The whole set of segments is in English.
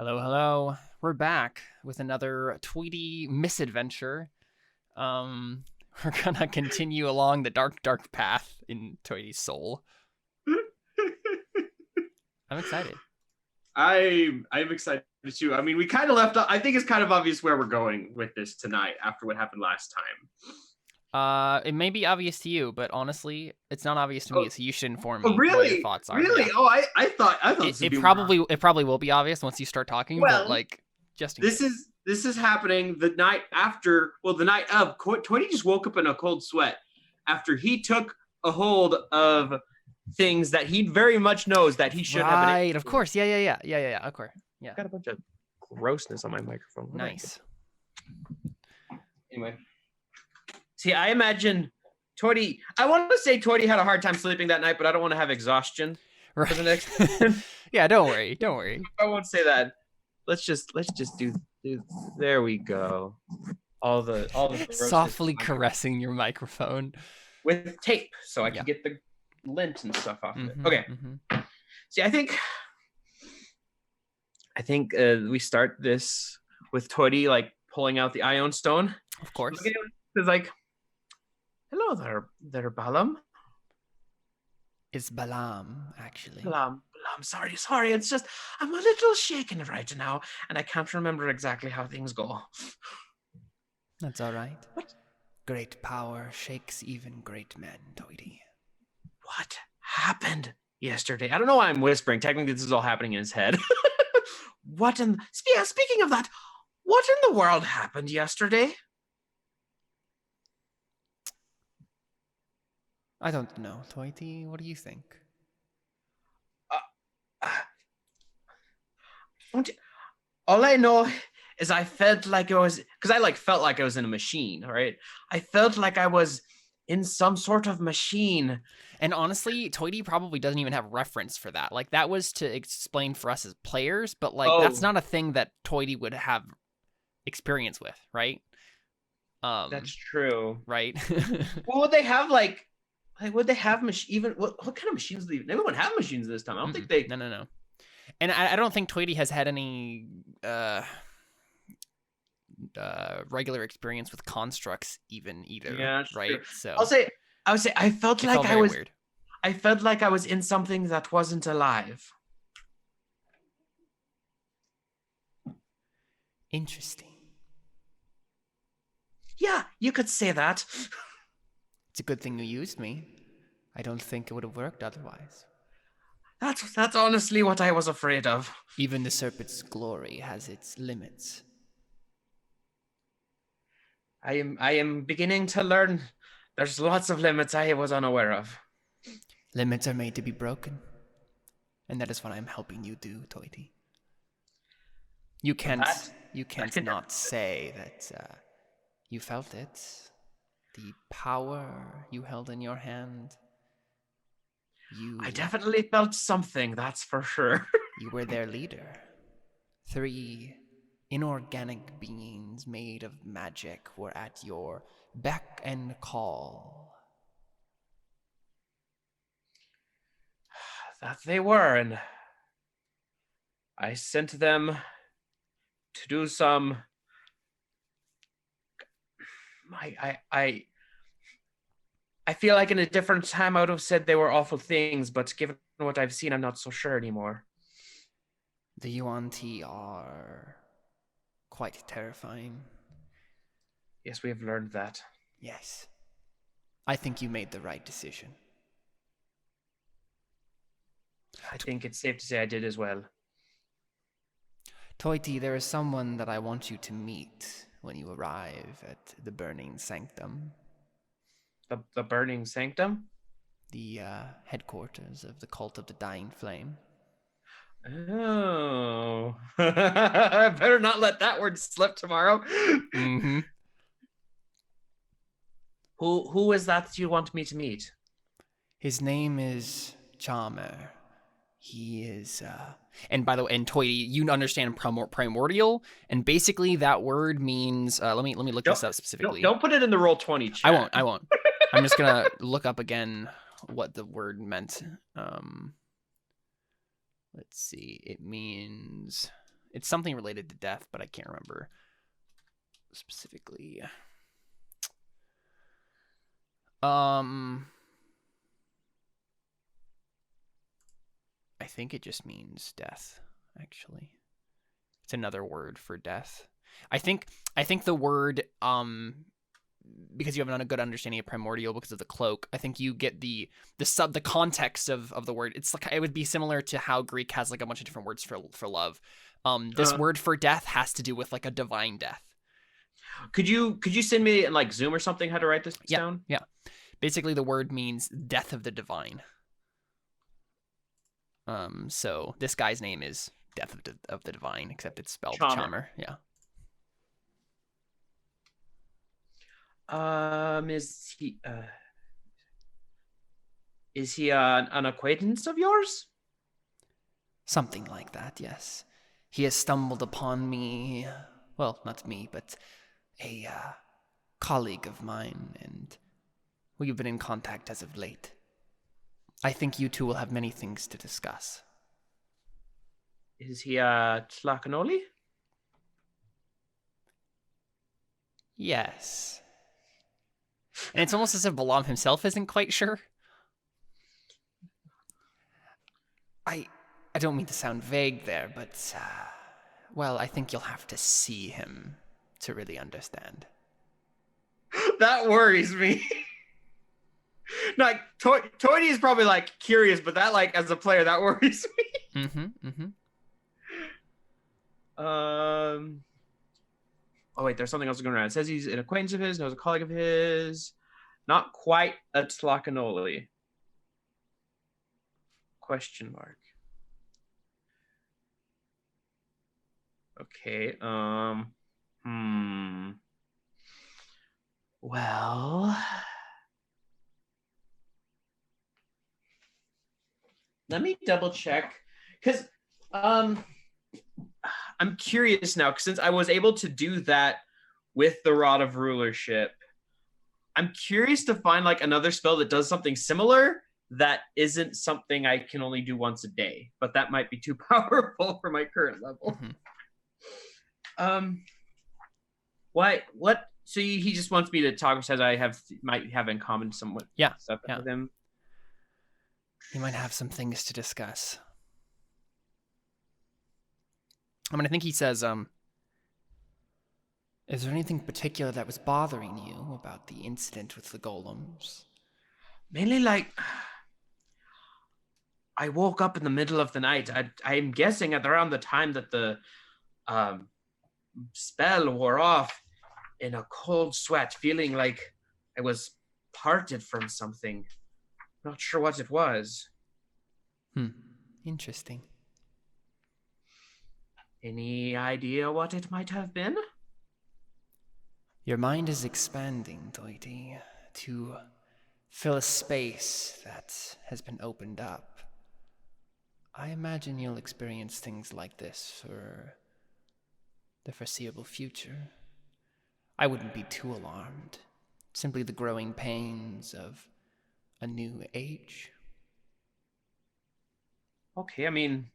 Hello, hello. We're back with another Tweety misadventure. We're gonna continue along the dark path in Toity's soul. I'm excited. I'm excited too. I mean, we kind of left. I think it's kind of obvious where we're going with this tonight after what happened last time. It may be obvious to you, but honestly, it's not obvious to me. So you should inform me Oh, really? what your thoughts are. Really? Yeah. Oh, I thought it probably will be obvious once you start talking. Well, but like, just in this case. this is happening the night after. Well, the night of. Toity just woke up in a cold sweat after he took a hold of things that he very much knows that he should have. Right. Of course. Yeah. Of course. Yeah. Got a bunch of grossness on my microphone. Nice. Anyway. See, I imagine Toity. I want to say Toity had a hard time sleeping that night, but I don't want to have exhaustion right. for the next. Yeah, don't worry. I won't say that. Let's just do. There we go. All the softly caressing your microphone with tape, so I can get the lint and stuff off of it. Okay. Mm-hmm. See, I think we start this with Toity like pulling out the Ion Stone. Of course. It's like, hello there, Balam. It's Balam, actually. Balam, sorry. It's just, I'm a little shaken right now, and I can't remember exactly how things go. That's all right. What? Great power shakes even great men, Toity. What happened yesterday? I don't know why I'm whispering. Technically, this is all happening in his head. Speaking of that, what in the world happened yesterday? I don't know, Toity. What do you think? All I know is I felt like it was, because I felt like I was in a machine, all right? I felt like I was in some sort of machine. And honestly, Toity probably doesn't even have reference for that. Like, that was to explain for us as players, but that's not a thing that Toity would have experience with, right? That's true. Right? Well, would they have would they have what kind of machines do they wouldn't have machines this time? I don't think they. No. And I don't think Toity has had any regular experience with constructs either. Yeah, right? True. So I would say I felt like I was weird. I felt like I was in something that wasn't alive. Interesting. Yeah, you could say that. It's a good thing you used me. I don't think it would have worked otherwise. That's honestly what I was afraid of. Even the serpent's glory has its limits. I am beginning to learn there's lots of limits I was unaware of. Limits are made to be broken. And that is what I'm helping you do, Toity. You can't not say that you felt it. The power you held in your hand. I definitely felt something, that's for sure. You were their leader. 3 inorganic beings made of magic were at your beck and call. That they were, and I sent them to do some. I feel like in a different time I would have said they were awful things, but given what I've seen, I'm not so sure anymore. The Yuan-Ti are quite terrifying. Yes, we have learned that. Yes. I think you made the right decision. I think it's safe to say I did as well. Toity, there is someone that I want you to meet when you arrive at the Burning Sanctum. The Burning Sanctum? The headquarters of the Cult of the Dying Flame. Oh. I better not let that word slip tomorrow. Mm-hmm. Who is that you want me to meet? His name is Charmer. He is, and by the way, and Toity, you understand primordial, and basically that word means, let me look this up specifically. Don't put it in the Roll20 chat. I won't. I'm just gonna look up again what the word meant. Let's see. It means It's something related to death, but I can't remember specifically. I think it just means death, actually. It's another word for death. I think the word because you have a good understanding of primordial because of the cloak, I think you get the context of the word. It's like, it would be similar to how Greek has like a bunch of different words for love. This word for death has to do with like a divine death. Could you send me in like Zoom or something how to write this down? Yeah. Basically, the word means death of the divine. So this guy's name is Death of the Divine, except it's spelled Charmer. Yeah. Is he an acquaintance of yours? Something like that, yes. He has stumbled upon me. Well, not me, but a colleague of mine, and we've been in contact as of late. I think you two will have many things to discuss. Is he a Tlacanoli? Yes. And it's almost as if Balam himself isn't quite sure. I don't mean to sound vague there, but, well, I think you'll have to see him to really understand. That worries me. Like, Toity is probably, like, curious, but that, like, as a player, that worries me. Oh, wait, there's something else going around. It says he's an acquaintance of his, knows a colleague of his. Not quite a Tlacanoli. Question mark. Okay, well, let me double check, because I'm curious now, since I was able to do that with the Rod of Rulership. I'm curious to find like another spell that does something similar that isn't something I can only do once a day, but that might be too powerful for my current level. What? So he just wants me to talk, says I might have in common somewhat. Stuff with him. You might have some things to discuss. I mean, I think he says, is there anything particular that was bothering you about the incident with the golems? Mainly, like, I woke up in the middle of the night. I'm guessing at around the time that the spell wore off, in a cold sweat, feeling like I was parted from something. Not sure what it was. Interesting. Any idea what it might have been? Your mind is expanding, Toity, to fill a space that has been opened up. I imagine you'll experience things like this for the foreseeable future. I wouldn't be too alarmed. Simply the growing pains of a new age. Okay, I mean,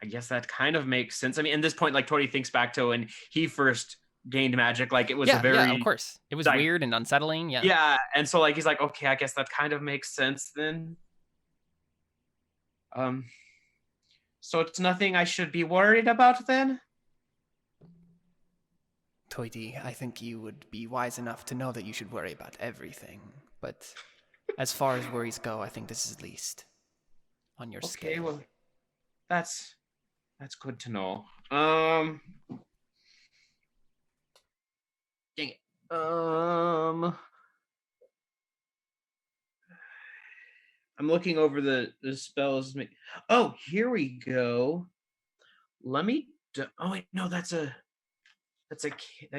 I guess that kind of makes sense. I mean, at this point, like, Toity thinks back to when he first gained magic, like, it was a very... Yeah, of course. It was weird and unsettling, yeah. Yeah, and so, like, he's like, okay, I guess that kind of makes sense then. So it's nothing I should be worried about then? Toity, I think you would be wise enough to know that you should worry about everything. But as far as worries go, I think this is at least on your scale. Okay, well, that's good to know. Dang it. I'm looking over the spells. Oh, here we go. Let me. Oh wait, no, that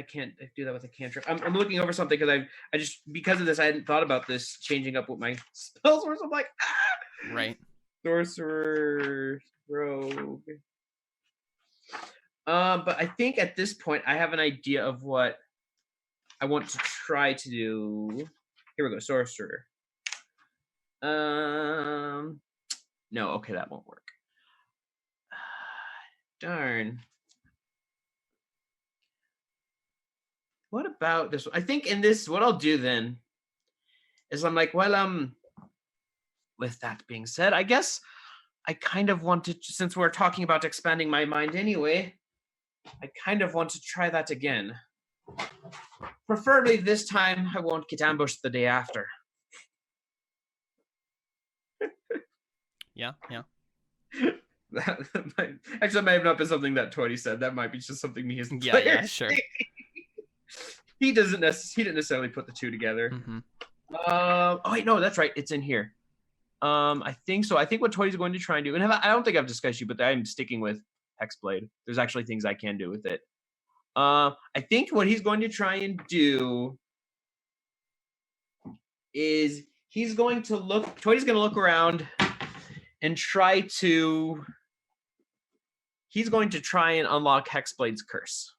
can't do that with a cantrip. I'm looking over something because I just, because of this, I hadn't thought about this changing up what my spells were. So I'm like, Right. Sorcerer, rogue. But I think at this point I have an idea of what I want to try to do. Here we go, sorcerer. No, okay, that won't work. Darn. what about this? I think in this, what I'll do then is I'm like, well, with that being said, I guess I kind of want to, since we're talking about expanding my mind anyway, I kind of want to try that again. Preferably this time I won't get ambushed the day after. Yeah. Actually, that may have not been something that Toity said. That might be just something me as a player. Yeah, sure. He didn't necessarily put the two together. Mm-hmm. Oh wait, no, that's right. It's in here. I think so. I think what Toity's going to try and do, and I don't think I've discussed you, but I'm sticking with Hexblade. There's actually things I can do with it. I think what he's going to try and do is Toity's going to look around and he's going to try and unlock Hexblade's curse.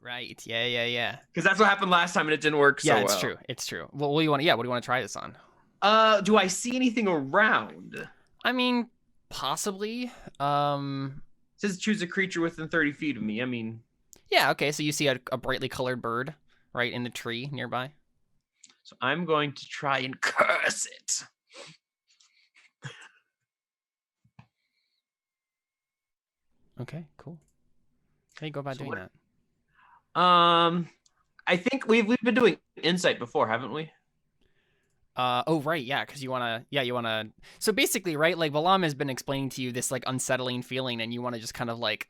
Right. Yeah. Because that's what happened last time and it didn't work so well. Yeah, it's true. Well, what do you want to try this on? Do I see anything around? I mean, possibly. It says choose a creature within 30 feet of me. I mean... Yeah, okay, so you see a brightly colored bird right in the tree nearby. So I'm going to try and curse it. Okay, cool. How do you go about doing that? I think we've been doing insight before, haven't we? Oh right, yeah, because you wanna. So basically, right, like Balam has been explaining to you this like unsettling feeling, and you want to just kind of like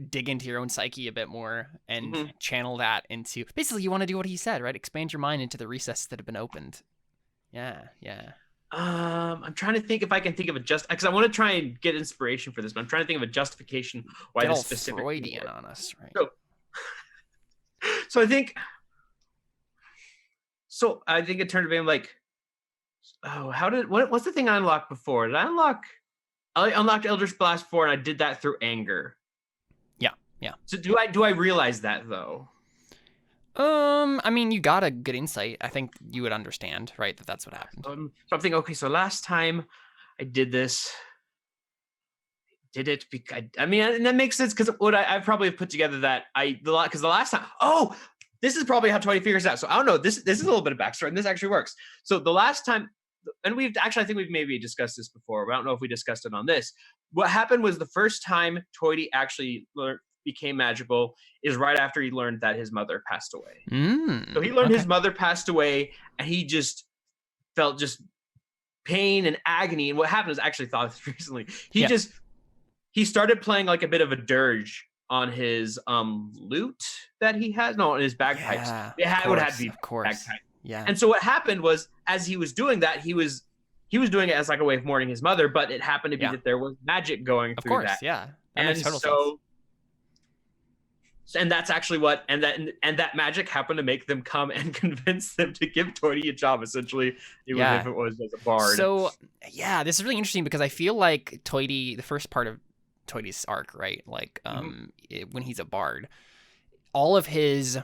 dig into your own psyche a bit more and channel that into. Basically, you want to do what he said, right? Expand your mind into the recesses that have been opened. Yeah. I'm trying to think if I can think of because I want to try and get inspiration for this, but I'm trying to think of a justification why this specific Freudian on us, right? So I think it turned to be like, oh, what's the thing I unlocked before? I unlocked Eldritch Blast 4 and I did that through anger. Yeah. So do I realize that though? I mean, you got a good insight. I think you would understand, right? That's what happened. So I'm thinking, okay, so last time I did this, I mean, and that makes sense because what I probably have put together that because the last time, this is probably how Toity figures it out. So I don't know. This is a little bit of backstory, and this actually works. So the last time, and I think we've maybe discussed this before, but I don't know if we discussed it on this. What happened was the first time Toity actually became magical is right after he learned that his mother passed away. So he learned his mother passed away, and he just felt just pain and agony. And what happened is, I actually thought this recently. He started playing like a bit of a dirge on his lute that he has. No, on his bagpipes. It would have to be, of course. Bagpipe. Yeah. And so what happened was, as he was doing that, he was doing it as like a way of mourning his mother, but it happened to be that there was magic going through that. Of course, yeah. That makes total sense. And that's actually that magic happened to make them come and convince them to give Toity a job, essentially, even if it was as a bard. So, yeah, this is really interesting because I feel like Toity, the first part of Toity's arc, right? Like, when he's a bard, all of his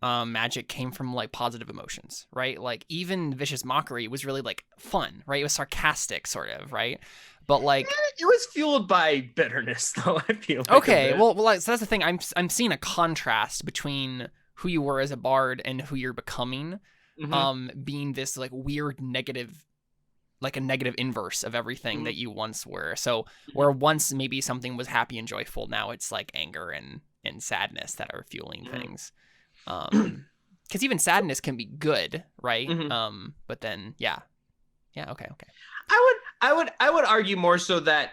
magic came from like positive emotions, right? Like even Vicious Mockery was really like fun, right? It was sarcastic, sort of, right? But like it was fueled by bitterness, though. I feel like well, so that's the thing. I'm seeing a contrast between who you were as a bard and who you're becoming, being this like weird negative, like a negative inverse of everything that you once were. So where once maybe something was happy and joyful, now it's like anger and sadness that are fueling things. Because even sadness can be good, right? But then okay. I would argue more so that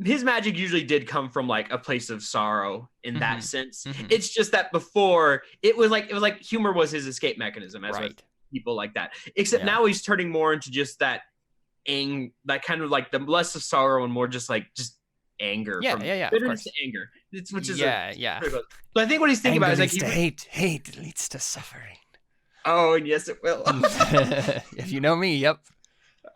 his magic usually did come from like a place of sorrow in that sense. It's just that before it was like humor was his escape mechanism, as with people like that. Except now he's turning more into just that that kind of like the less of sorrow and more just anger. Bitterness to anger. Which is So I think what he's thinking about is like hate leads to suffering. Oh, and yes, it will. If you know me, yep.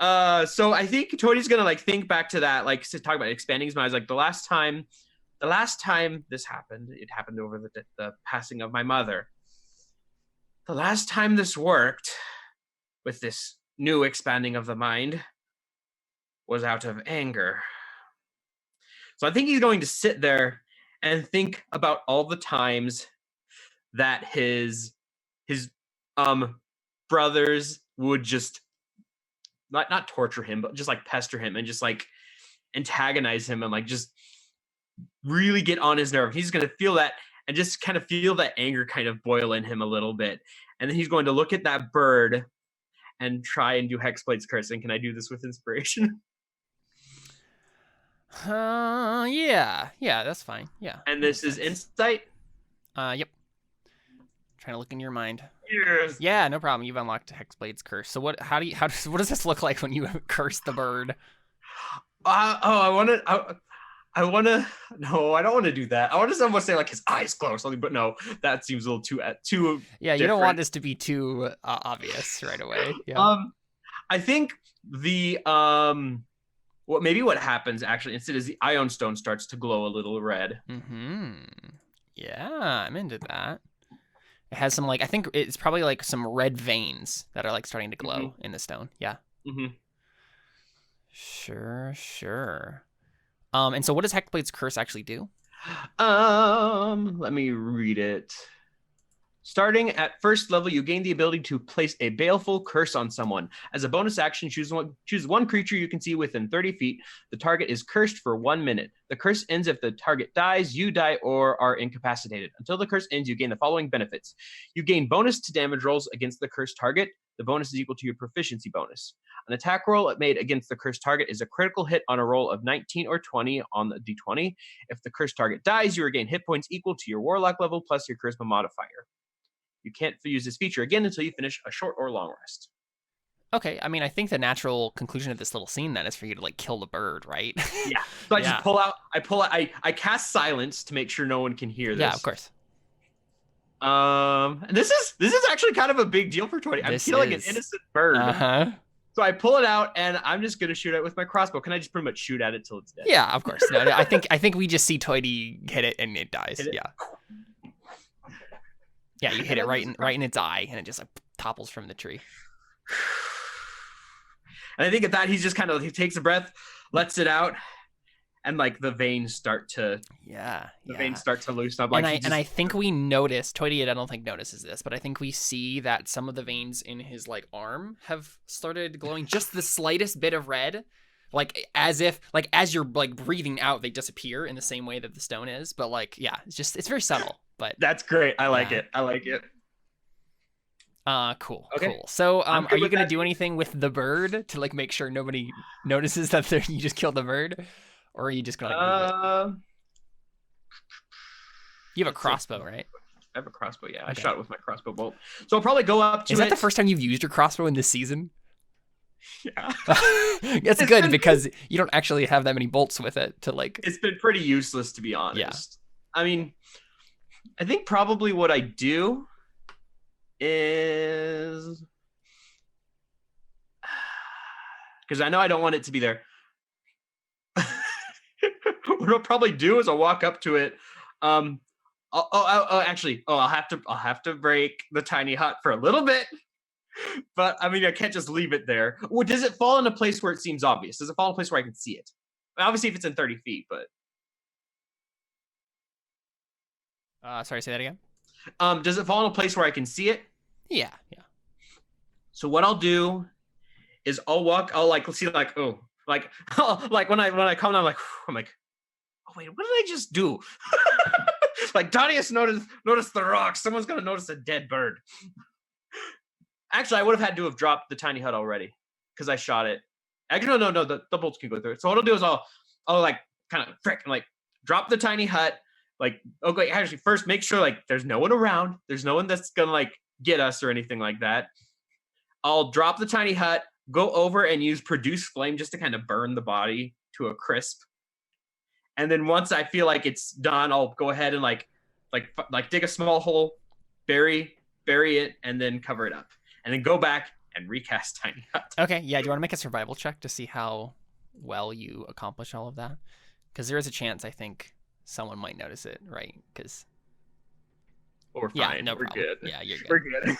So I think Toity's gonna like think back to that, like to talk about expanding his mind. Like the last time this happened, it happened over the passing of my mother. The last time this worked with this new expanding of the mind was out of anger. So I think he's going to sit there and think about all the times that his brothers would just not torture him, but just like pester him and just like antagonize him and like just really get on his nerve. He's going to feel that and just kind of feel that anger kind of boil in him a little bit. And then he's going to look at that bird and try and do Hexblade's Curse. And can I do this with inspiration? Yeah, that's fine. Yeah. And this is insight? Yep. Trying to look in your mind. Yes. Yeah, no problem. You've unlocked Hexblade's Curse. So what does this look like when you curse the bird? I want to. No, I don't want to do that. I want to almost say like his eyes close or something, but no, that seems a little too. Yeah, you don't want this to be too obvious right away. Yeah. I think the what happens actually instead is the Ion Stone starts to glow a little red. Yeah, I'm into that. It has some like I think it's probably like some red veins that are like starting to glow in the stone. Yeah. Sure. And so what does Hexblade's Curse actually do? Let me read it. Starting at first level, you gain the ability to place a baleful curse on someone. As a bonus action, choose one creature you can see within 30 feet. The target is cursed for 1 minute. The curse ends if the target dies, you die, or are incapacitated. Until the curse ends, you gain the following benefits. You gain bonus to damage rolls against the cursed target. The bonus is equal to your proficiency bonus. An attack roll made against the cursed target is a critical hit on a roll of 19 or 20 on the d20. If the cursed target dies, you regain hit points equal to your warlock level plus your charisma modifier. You can't use this feature again until you finish a short or long rest. Okay, I mean, I think the natural conclusion of this little scene then is for you to like kill the bird, right? Yeah. So I just pull out. I cast silence to make sure no one can hear this. Yeah, of course. And this is actually kind of a big deal for Toity. I'm killing an innocent bird. So I pull it out and I'm just gonna shoot it with my crossbow. Can I just pretty much shoot at it till it's dead? Yeah, of course. No, I think we just see Toity hit it and it dies. Yeah. Yeah, you hit it right in its eye, and it just like topples from the tree. And I think at that he takes a breath, lets it out, and like the veins start to veins start to loosen up. Like and I think we notice Toity. I don't think notices this, but I think we see that some of the veins in his like arm have started glowing just the slightest bit of red. Like as if like as you're like breathing out, they disappear in the same way that the stone is. But like it's very subtle. But that's great. I like it. Cool. Okay. Cool. So are you gonna do anything with the bird to like make sure nobody notices that you just killed the bird, or are you just gonna like move it? You have a crossbow, right? I have a crossbow. Yeah, okay. I shot it with my crossbow bolt. So I'll probably go up to. Is that the first time you've used your crossbow in this season? Yeah. It's good because you don't actually have that many bolts with it to like. It's been pretty useless to be honest. Yeah. I mean, I think probably what I do is because I know I don't want it to be there. What I'll probably do is I'll walk up to it. I'll have to break the tiny hut for a little bit. But I mean, I can't just leave it there. Well, does it fall in a place where it seems obvious? Does it fall in a place where I can see it? Obviously, if it's in 30 feet, but. Sorry, say that again. Does it fall in a place where I can see it? Yeah. So what I'll do is I'll like see like like when I come down I'm like, oh wait, what did I just do? Like Darius noticed the rock. Someone's gonna notice a dead bird. Actually, I would have had to have dropped the tiny hut already because I shot it. Actually, no, the bolts can go through it. So what I'll do is I'll like kind of frick and like drop the tiny hut. Like, okay, actually, first make sure like there's no one around. There's no one that's gonna like get us or anything like that. I'll drop the tiny hut, go over and use produce flame just to kind of burn the body to a crisp. And then once I feel like it's done, I'll go ahead and like dig a small hole, bury it, and then cover it up. And then go back and recast tiny hut. Okay, yeah. Do you want to make a survival check to see how well you accomplish all of that? Because there is a chance, I think, someone might notice it, right? Because we're fine. Yeah, no we're problem. Good. Yeah, you're good. We're good.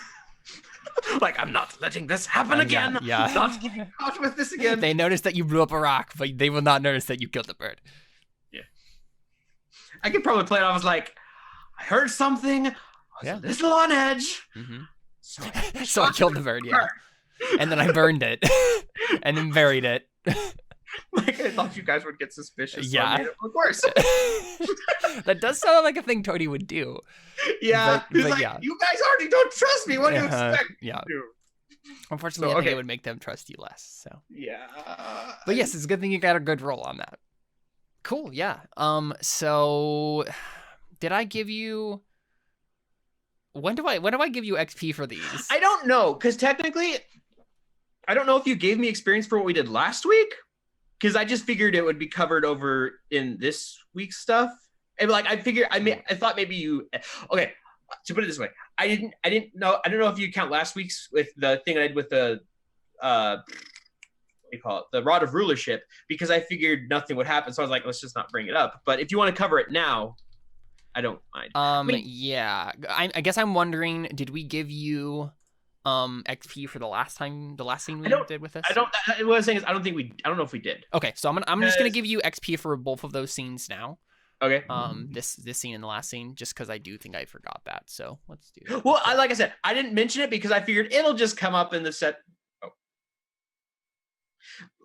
Like, I'm not letting this happen again. Yeah. I'm not getting caught with this again. They noticed that you blew up a rock, but they will not notice that you killed the bird. Yeah. I could probably play it off as like, I heard something. I was a little on edge. Mm-hmm. So I killed the bird, yeah. And then I burned it. And then buried it. Like, I thought you guys would get suspicious. Yeah. So of course. That does sound like a thing Toity would do. Yeah. But like, yeah. you guys already don't trust me. What do you expect? Yeah. To do? Unfortunately, I think it would make them trust you less. So. Yeah. But yes, it's a good thing you got a good roll on that. Cool. Yeah. So, did I give you? When do I give you XP for these? I don't know, because technically, I don't know if you gave me experience for what we did last week, because I just figured it would be covered over in this week's stuff. And like I thought maybe you. Okay, to put it this way, I don't know if you count last week's with the thing I did with the what do you call it, the rod of rulership, because I figured nothing would happen, so I was like, let's just not bring it up. But if you want to cover it now, I don't mind. Yeah. I guess I'm wondering, did we give you XP for the last scene we did with this? What I'm saying is I don't know if we did. Okay, so I'm just gonna give you XP for both of those scenes now. Okay. This scene and the last scene, just because I do think I forgot that. So let's do it. Well, like I said, I didn't mention it because I figured it'll just come up in the set.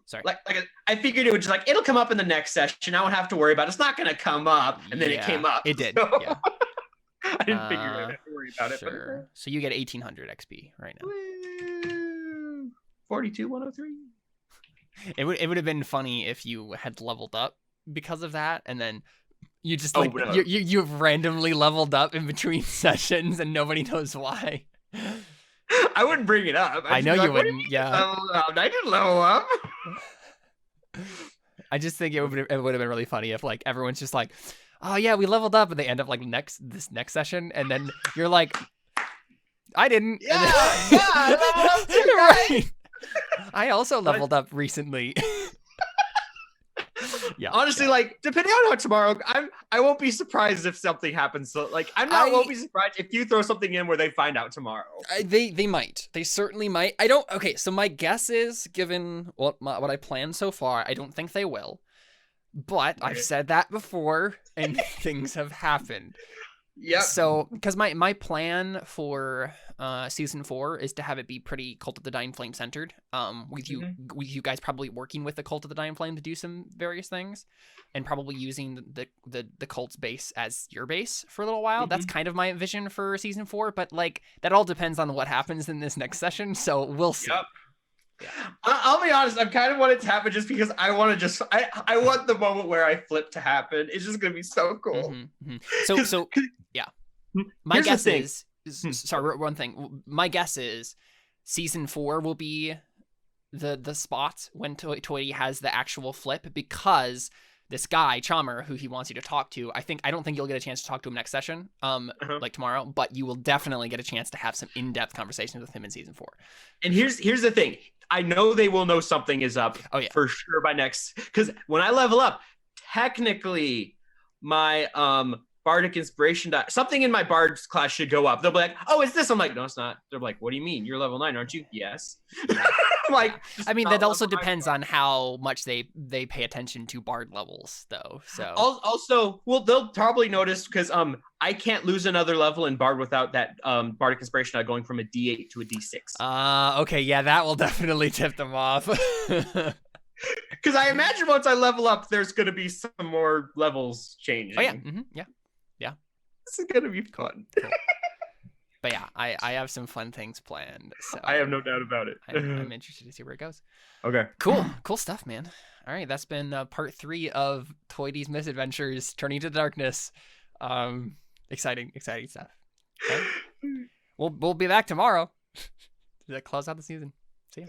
Sorry. Like I figured it would just it'll come up in the next session. I won't have to worry about it. It's not gonna come up, and then it came up. It did. So. Yeah. I didn't figure I'd have to worry about it. Sure. But... So you get 1800 XP right now. 42,103. It would have been funny if you had leveled up because of that, and then you just you've randomly leveled up in between sessions, and nobody knows why. I wouldn't bring it up. I know you wouldn't. Yeah. I didn't level up. I just think it would have been really funny if like everyone's just like, oh yeah, we leveled up, and they end up like this next session, and then you're like, I didn't. Yeah, I leveled up too, right. I also leveled up recently. Yeah. Honestly, like depending on how tomorrow, I won't be surprised if something happens. So like won't be surprised if you throw something in where they find out tomorrow. They might. They certainly might. I don't. Okay, so my guess is, given what I planned so far, I don't think they will. But I've said that before, and things have happened. Yeah. So, because my plan for season 4 is to have it be pretty Cult of the Dying Flame centered. With you guys probably working with the Cult of the Dying Flame to do some various things, and probably using the cult's base as your base for a little while. Mm-hmm. That's kind of my vision for season 4. But like that all depends on what happens in this next session. So we'll see. Yep. Yeah. I'll be honest, I'm kind of want it to happen just because I want to I want the moment where I flip to happen. It's just going to be so cool. Mm-hmm, mm-hmm. So yeah. My guess is, sorry, one thing. My guess is season 4 will be the spot when Toity has the actual flip, because this guy, Chalmer, who he wants you to talk to, I don't think you'll get a chance to talk to him next session, like tomorrow, but you will definitely get a chance to have some in-depth conversations with him in season 4. And here's the thing. I know they will know something is up for sure by next, because when I level up, technically my bardic inspiration something in my bard's class should go up. They'll be like, oh, it's this. I'm like, no, it's not. They're like, what do you mean? You're level 9, aren't you? Yes. Like, I mean, that also depends on how much they pay attention to bard levels, though. So also, well, they'll probably notice because I can't lose another level in bard without that bardic inspiration going from a D8 to a D6. Okay, yeah, that will definitely tip them off. Because I imagine once I level up, there's going to be some more levels changing. Oh yeah, mm-hmm. Yeah. This is going to be fun. Cool. But yeah, I have some fun things planned. So I have no doubt about it. I'm interested to see where it goes. Okay. Cool stuff, man. All right, that's been part 3 of Toity's misadventures, Turning to the Darkness. Exciting stuff. Okay? We'll be back tomorrow to close out the season. See ya.